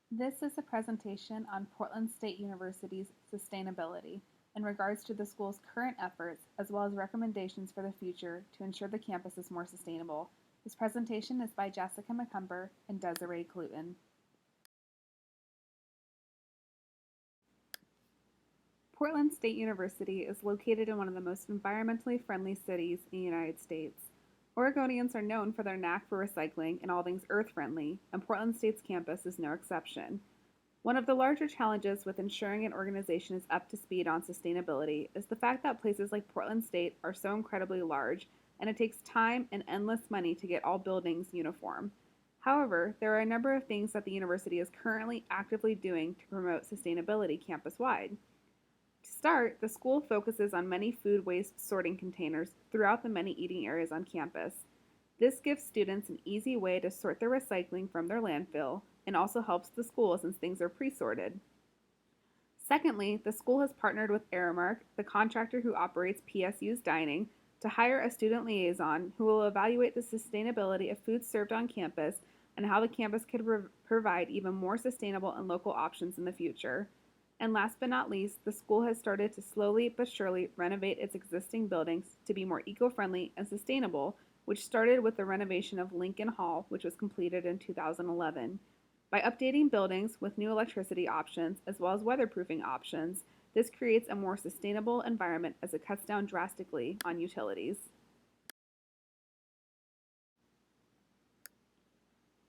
This is a presentation on Portland State University's sustainability in regards to the school's current efforts as well as recommendations for the future to ensure the campus is more sustainable. This presentation is by Jessica McCumber and Desiree Cluten. Portland State University is located in one of the most environmentally friendly cities in the United States. Oregonians are known for their knack for recycling and all things earth-friendly, and Portland State's campus is no exception. One of the larger challenges with ensuring an organization is up to speed on sustainability is the fact that places like Portland State are so incredibly large, and it takes time and endless money to get all buildings uniform. However, there are a number of things that the university is currently actively doing to promote sustainability campus-wide. To start, the school focuses on many food waste sorting containers throughout the many eating areas on campus. This gives students an easy way to sort their recycling from their landfill and also helps the school since things are pre-sorted. Secondly, the school has partnered with Aramark, the contractor who operates PSU's dining, to hire a student liaison who will evaluate the sustainability of food served on campus and how the campus could provide even more sustainable and local options in the future. And last but not least, the school has started to slowly but surely renovate its existing buildings to be more eco-friendly and sustainable, which started with the renovation of Lincoln Hall, which was completed in 2011. By updating buildings with new electricity options as well as weatherproofing options, this creates a more sustainable environment as it cuts down drastically on utilities.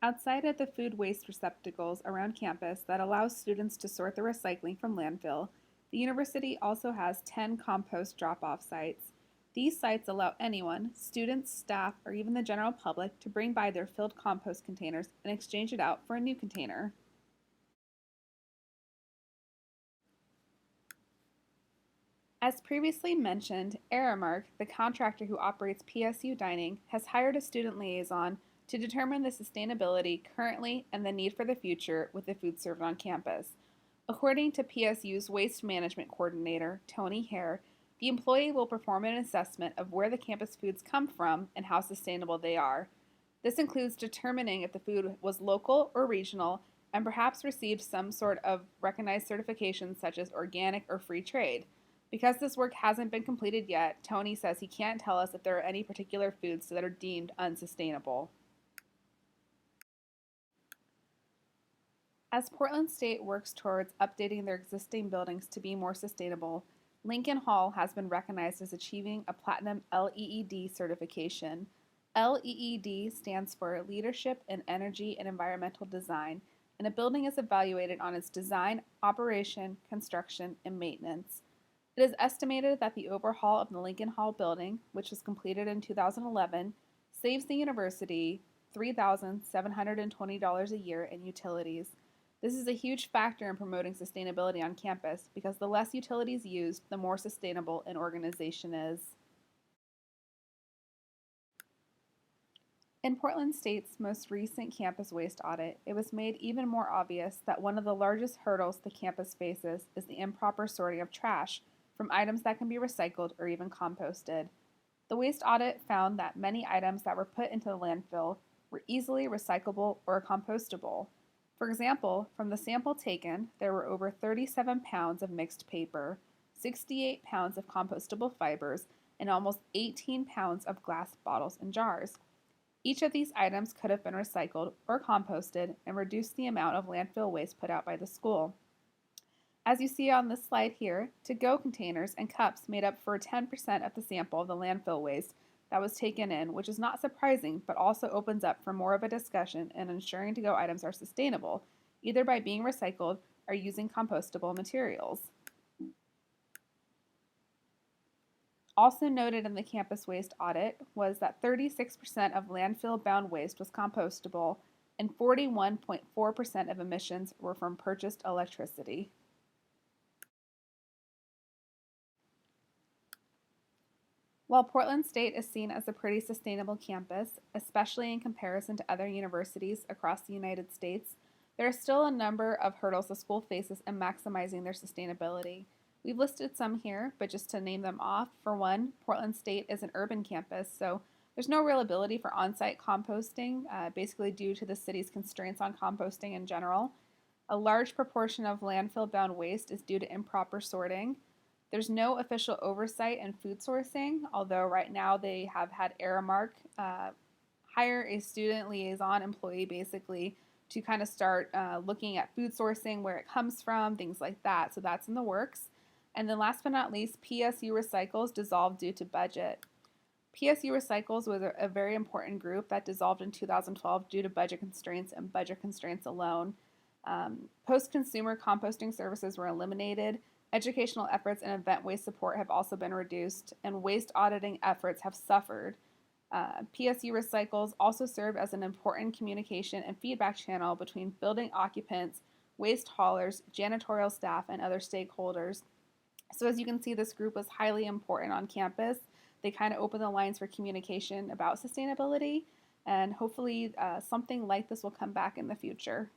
Outside of the food waste receptacles around campus that allows students to sort the recycling from landfill, the university also has 10 compost drop-off sites. These sites allow anyone, students, staff, or even the general public, to bring by their filled compost containers and exchange it out for a new container. As previously mentioned, Aramark, the contractor who operates PSU Dining, has hired a student liaison to determine the sustainability currently and the need for the future with the food served on campus. According to PSU's Waste Management Coordinator, Tony Hare, the employee will perform an assessment of where the campus foods come from and how sustainable they are. This includes determining if the food was local or regional and perhaps received some sort of recognized certification such as organic or free trade. Because this work hasn't been completed yet, Tony says he can't tell us if there are any particular foods that are deemed unsustainable. As Portland State works towards updating their existing buildings to be more sustainable, Lincoln Hall has been recognized as achieving a Platinum LEED certification. LEED stands for Leadership in Energy and Environmental Design, and a building is evaluated on its design, operation, construction, and maintenance. It is estimated that the overhaul of the Lincoln Hall building, which was completed in 2011, saves the university $3,720 a year in utilities. This is a huge factor in promoting sustainability on campus because the less utilities used, the more sustainable an organization is. In Portland State's most recent campus waste audit, it was made even more obvious that one of the largest hurdles the campus faces is the improper sorting of trash from items that can be recycled or even composted. The waste audit found that many items that were put into the landfill were easily recyclable or compostable. For example, from the sample taken, there were over 37 pounds of mixed paper, 68 pounds of compostable fibers, and almost 18 pounds of glass bottles and jars. Each of these items could have been recycled or composted and reduce the amount of landfill waste put out by the school. As you see on this slide here, to-go containers and cups made up for 10% of the sample of the landfill waste that was taken in, which is not surprising, but also opens up for more of a discussion in ensuring to-go items are sustainable, either by being recycled or using compostable materials. Also noted in the campus waste audit was that 36% of landfill-bound waste was compostable and 41.4% of emissions were from purchased electricity. While Portland State is seen as a pretty sustainable campus, especially in comparison to other universities across the United States, there are still a number of hurdles the school faces in maximizing their sustainability. We've listed some here, but just to name them off, for one, Portland State is an urban campus, so there's no real ability for on-site composting, basically due to the city's constraints on composting in general. A large proportion of landfill-bound waste is due to improper sorting. There's no official oversight in food sourcing, although right now they have had Aramark hire a student liaison employee basically to kind of start looking at food sourcing, where it comes from, things like that. So that's in the works. And then last but not least, PSU Recycles dissolved due to budget. PSU Recycles was a very important group that dissolved in 2012 due to budget constraints and budget constraints alone. Post-consumer composting services were eliminated. Educational efforts and event waste support have also been reduced, and waste auditing efforts have suffered. PSU Recycles also serve as an important communication and feedback channel between building occupants, waste haulers, janitorial staff, and other stakeholders. So as you can see, this group was highly important on campus. They kind of open the lines for communication about sustainability, and hopefully something like this will come back in the future.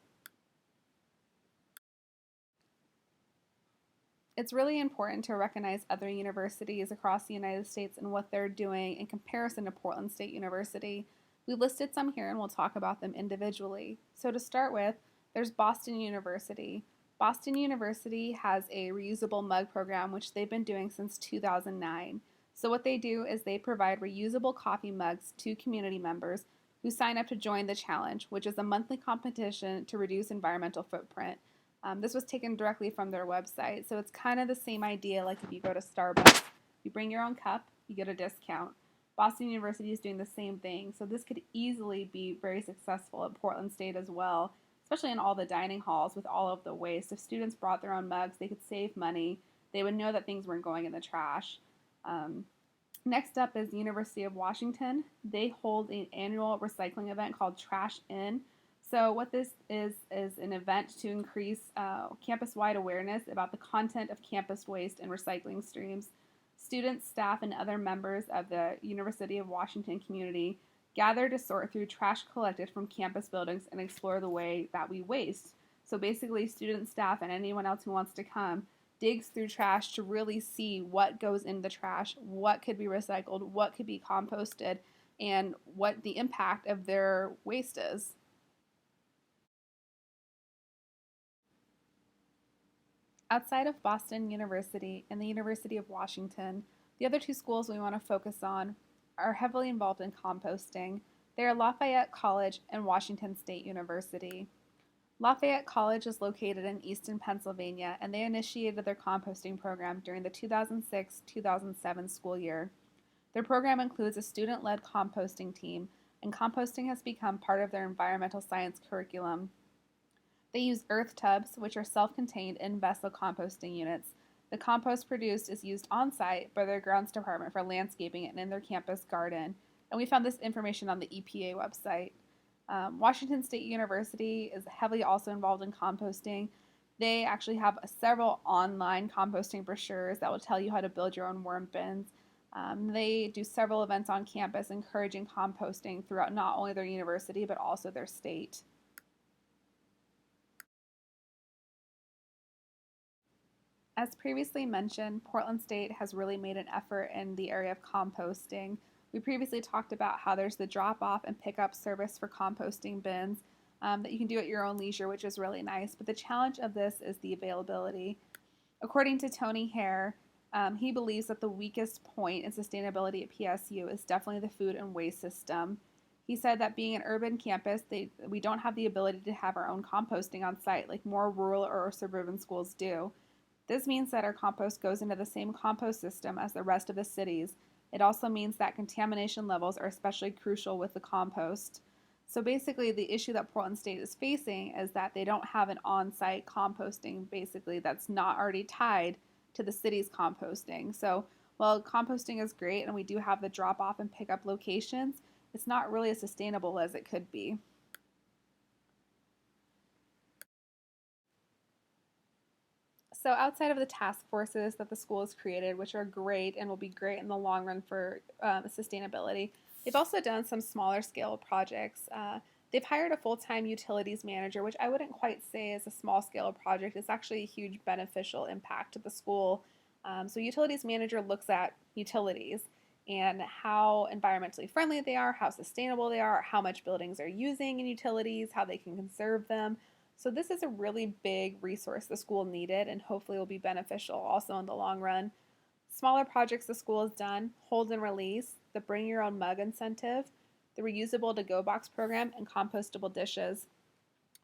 It's really important to recognize other universities across the United States and what they're doing in comparison to Portland State University. We listed some here and we'll talk about them individually. So to start with, there's Boston University. Boston University has a reusable mug program, which they've been doing since 2009. So what they do is they provide reusable coffee mugs to community members who sign up to join the challenge, which is a monthly competition to reduce environmental footprint. This was taken directly from their website, so it's kind of the same idea like if you go to Starbucks, you bring your own cup, you get a discount. Boston University is doing the same thing, so this could easily be very successful at Portland State as well, especially in all the dining halls with all of the waste. If students brought their own mugs, they could save money. They would know that things weren't going in the trash. Next up is the University of Washington. They hold an annual recycling event called Trash In. So what this is an event to increase campus-wide awareness about the content of campus waste and recycling streams. Students, staff, and other members of the University of Washington community gather to sort through trash collected from campus buildings and explore the way that we waste. So basically, students, staff, and anyone else who wants to come digs through trash to really see what goes in the trash, what could be recycled, what could be composted, and what the impact of their waste is. Outside of Boston University and the University of Washington, the other two schools we want to focus on are heavily involved in composting. They are Lafayette College and Washington State University. Lafayette College is located in Easton, Pennsylvania, and they initiated their composting program during the 2006-2007 school year. Their program includes a student-led composting team, and composting has become part of their environmental science curriculum. They use earth tubs, which are self-contained in-vessel composting units. The compost produced is used on-site by their grounds department for landscaping and in their campus garden. And we found this information on the EPA website. Washington State University is heavily also involved in composting. They actually have several online composting brochures that will tell you how to build your own worm bins. They do several events on campus encouraging composting throughout not only their university but also their state. As previously mentioned, Portland State has really made an effort in the area of composting. We previously talked about how there's the drop-off and pick-up service for composting bins that you can do at your own leisure, which is really nice. But the challenge of this is the availability. According to Tony Hare, he believes that the weakest point in sustainability at PSU is definitely the food and waste system. He said that being an urban campus, we don't have the ability to have our own composting on site like more rural or suburban schools do. This means that our compost goes into the same compost system as the rest of the cities. It also means that contamination levels are especially crucial with the compost. So basically, the issue that Portland State is facing is that they don't have an on-site composting, basically, that's not already tied to the city's composting. So while composting is great and we do have the drop-off and pick-up locations, it's not really as sustainable as it could be. So outside of the task forces that the school has created, which are great and will be great in the long run for sustainability, they've also done some smaller scale projects. They've hired a full-time utilities manager, which I wouldn't quite say is a small scale project. It's actually a huge beneficial impact to the school. So utilities manager looks at utilities and how environmentally friendly they are, how sustainable they are, how much buildings are using in utilities, how they can conserve them. So this is a really big resource the school needed and hopefully will be beneficial also in the long run. Smaller projects the school has done: hold and release, the bring your own mug incentive, the reusable to go box program, and compostable dishes.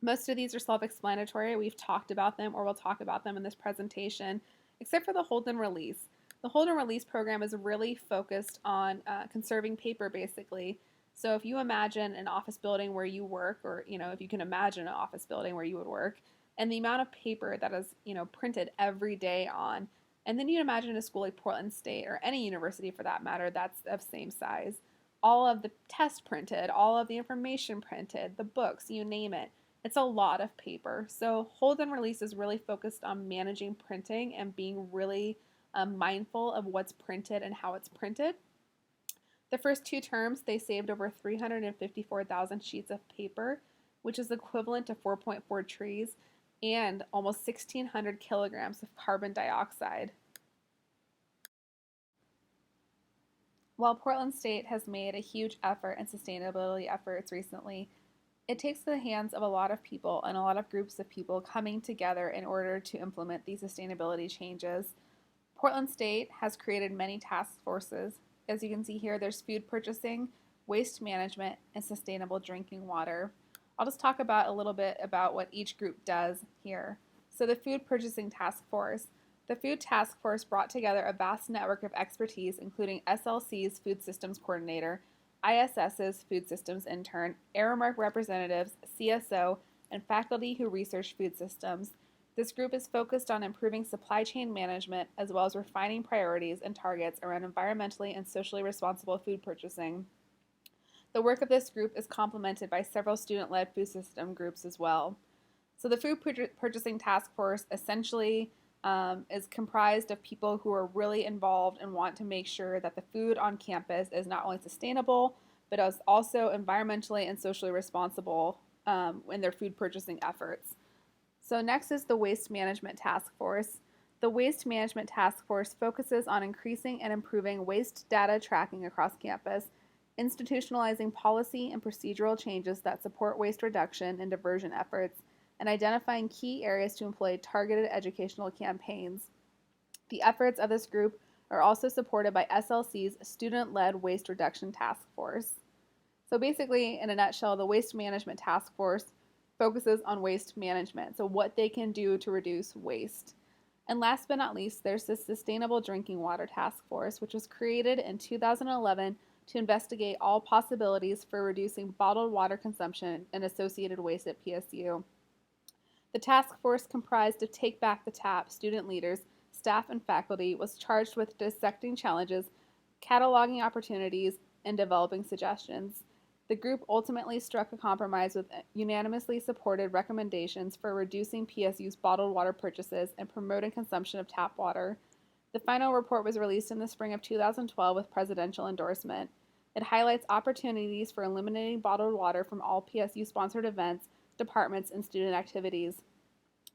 Most of these are self-explanatory. We've talked about them or we'll talk about them in this presentation, except for the hold and release. The hold and release program is really focused on conserving paper, basically. So if you imagine an office building where you work, or if you can imagine an office building where you would work, and the amount of paper that is printed every day on, and then you imagine a school like Portland State or any university for that matter that's of same size, all of the tests printed, all of the information printed, the books, you name it. It's a lot of paper. So hold and release is really focused on managing printing and being really mindful of what's printed and how it's printed. The first two terms, they saved over 354,000 sheets of paper, which is equivalent to 4.4 trees and almost 1,600 kilograms of carbon dioxide. While Portland State has made a huge effort in sustainability efforts recently, it takes the hands of a lot of people and a lot of groups of people coming together in order to implement these sustainability changes. Portland State has created many task forces. As you can see here, there's food purchasing, waste management, and sustainable drinking water. I'll just talk about a little bit about what each group does here. So the food purchasing task force. The food task force brought together a vast network of expertise, including SLC's food systems coordinator, ISS's food systems intern, Aramark representatives, CSO, and faculty who research food systems. This group is focused on improving supply chain management as well as refining priorities and targets around environmentally and socially responsible food purchasing. The work of this group is complemented by several student-led food system groups as well. So the food purchasing task force essentially is comprised of people who are really involved and want to make sure that the food on campus is not only sustainable, but is also environmentally and socially responsible in their food purchasing efforts. So next is the Waste Management Task Force. The Waste Management Task Force focuses on increasing and improving waste data tracking across campus, institutionalizing policy and procedural changes that support waste reduction and diversion efforts, and identifying key areas to employ targeted educational campaigns. The efforts of this group are also supported by SLC's Student-Led Waste Reduction Task Force. So basically, in a nutshell, the Waste Management Task Force focuses on waste management, so what they can do to reduce waste. And last but not least, there's the Sustainable Drinking Water Task Force, which was created in 2011 to investigate all possibilities for reducing bottled water consumption and associated waste at PSU. The task force, comprised of Take Back the Tap student leaders, staff, and faculty, was charged with dissecting challenges, cataloging opportunities, and developing suggestions. The group ultimately struck a compromise with unanimously supported recommendations for reducing PSU's bottled water purchases and promoting consumption of tap water. The final report was released in the spring of 2012 with presidential endorsement. It highlights opportunities for eliminating bottled water from all PSU-sponsored events, departments, and student activities.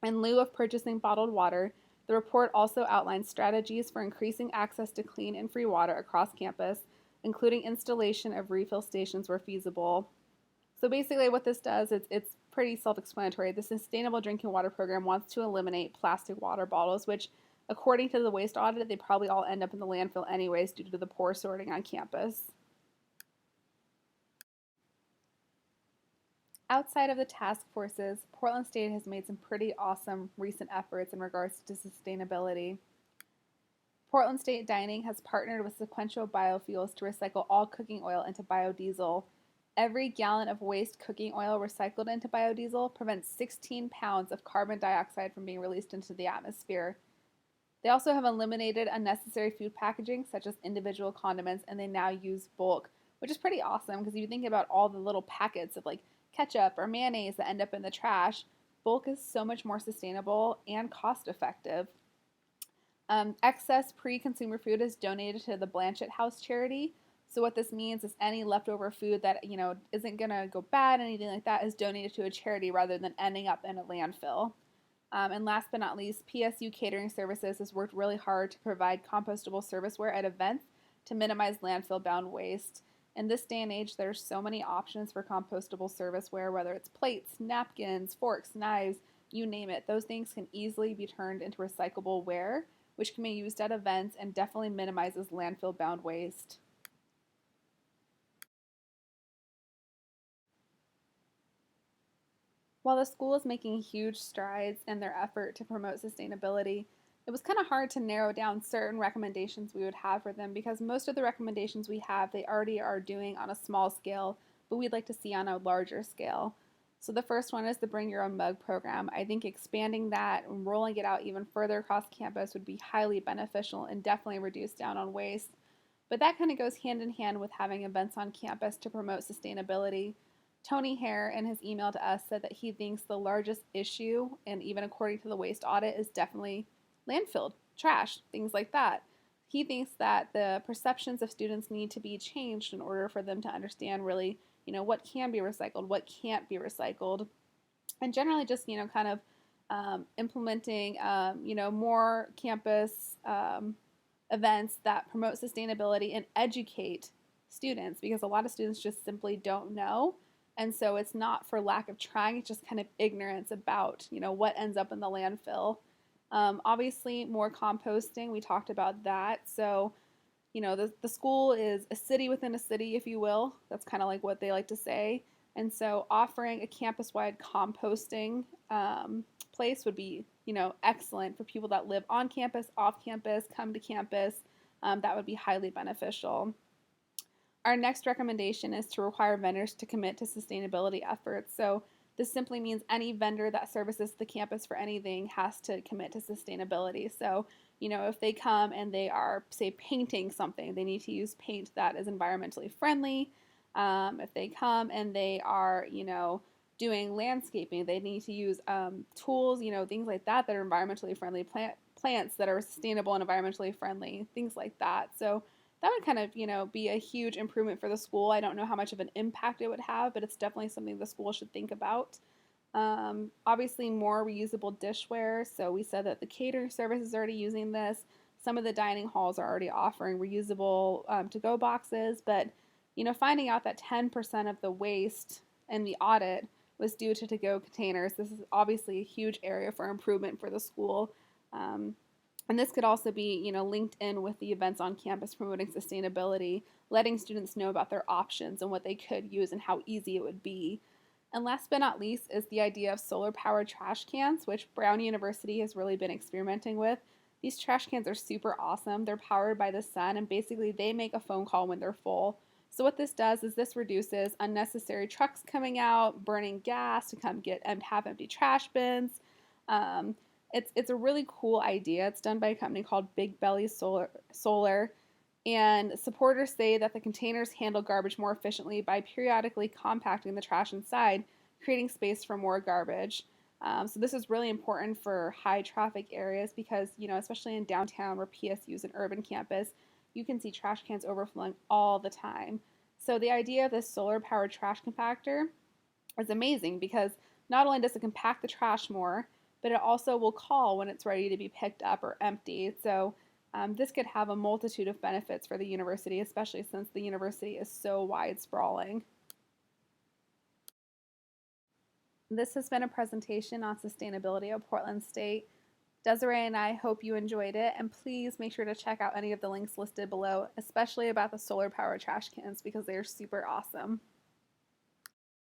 In lieu of purchasing bottled water, the report also outlines strategies for increasing access to clean and free water across campus, including installation of refill stations where feasible. So basically what this does is it's pretty self-explanatory. The Sustainable Drinking Water Program wants to eliminate plastic water bottles, which according to the waste audit, they probably all end up in the landfill anyways due to the poor sorting on campus. Outside of the task forces, Portland State has made some pretty awesome recent efforts in regards to sustainability. Portland State Dining has partnered with Sequential Biofuels to recycle all cooking oil into biodiesel. Every gallon of waste cooking oil recycled into biodiesel prevents 16 pounds of carbon dioxide from being released into the atmosphere. They also have eliminated unnecessary food packaging, such as individual condiments, and they now use bulk, which is pretty awesome because if you think about all the little packets of like ketchup or mayonnaise that end up in the trash, bulk is so much more sustainable and cost effective. Excess pre-consumer food is donated to the Blanchett House charity. So what this means is any leftover food that isn't gonna go bad, anything like that, is donated to a charity rather than ending up in a landfill. And last but not least, PSU Catering Services has worked really hard to provide compostable serviceware at events to minimize landfill-bound waste. In this day and age, there's so many options for compostable serviceware, whether it's plates, napkins, forks, knives, you name it. Those things can easily be turned into recyclable ware, which can be used at events and definitely minimizes landfill bound waste. While the school is making huge strides in their effort to promote sustainability, it was kind of hard to narrow down certain recommendations we would have for them because most of the recommendations we have they already are doing on a small scale, but we'd like to see on a larger scale. So the first one is the Bring Your Own Mug program. I think expanding that and rolling it out even further across campus would be highly beneficial and definitely reduce down on waste. But that kind of goes hand in hand with having events on campus to promote sustainability. Tony Hare, in his email to us, said that he thinks the largest issue, and even according to the waste audit, is definitely landfill, trash, things like that. He thinks that the perceptions of students need to be changed in order for them to understand really, what can be recycled, what can't be recycled, and generally just, kind of implementing, more campus events that promote sustainability and educate students because a lot of students just simply don't know. And so it's not for lack of trying, it's just kind of ignorance about, what ends up in the landfill. Obviously, more composting, we talked about that. So, the school is a city within a city, if you will. That's kind of like what they like to say. And so offering a campus-wide composting place would be, excellent for people that live on campus, off campus, come to campus. That would be highly beneficial. Our next recommendation is to require vendors to commit to sustainability efforts. So this simply means any vendor that services the campus for anything has to commit to sustainability. So, if they come and they are, say, painting something, they need to use paint that is environmentally friendly. If they come and they are, doing landscaping, they need to use tools, things like that that are environmentally friendly, plants that are sustainable and environmentally friendly, things like that. So that would kind of, be a huge improvement for the school. I don't know how much of an impact it would have, but it's definitely something the school should think about. Obviously, more reusable dishware. So we said that the catering service is already using this. Some of the dining halls are already offering reusable to-go boxes, but finding out that 10% of the waste in the audit was due to to-go containers. This is obviously a huge area for improvement for the school. And this could also be, linked in with the events on campus promoting sustainability, letting students know about their options and what they could use and how easy it would be. And last but not least is the idea of solar-powered trash cans, which Brown University has really been experimenting with. These trash cans are super awesome. They're powered by the sun, and basically they make a phone call when they're full. So what this does is this reduces unnecessary trucks coming out, burning gas to come get and have empty trash bins. It's a really cool idea. It's done by a company called Big Belly Solar. And supporters say that the containers handle garbage more efficiently by periodically compacting the trash inside, creating space for more garbage. So this is really important for high traffic areas because, especially in downtown where PSU is an urban campus, you can see trash cans overflowing all the time. So the idea of this solar powered trash compactor is amazing because not only does it compact the trash more, but it also will call when it's ready to be picked up or emptied. So this could have a multitude of benefits for the university, especially since the university is so wide sprawling. This has been a presentation on sustainability of Portland State. Desiree and I hope you enjoyed it, and please make sure to check out any of the links listed below, especially about the solar powered trash cans because they are super awesome.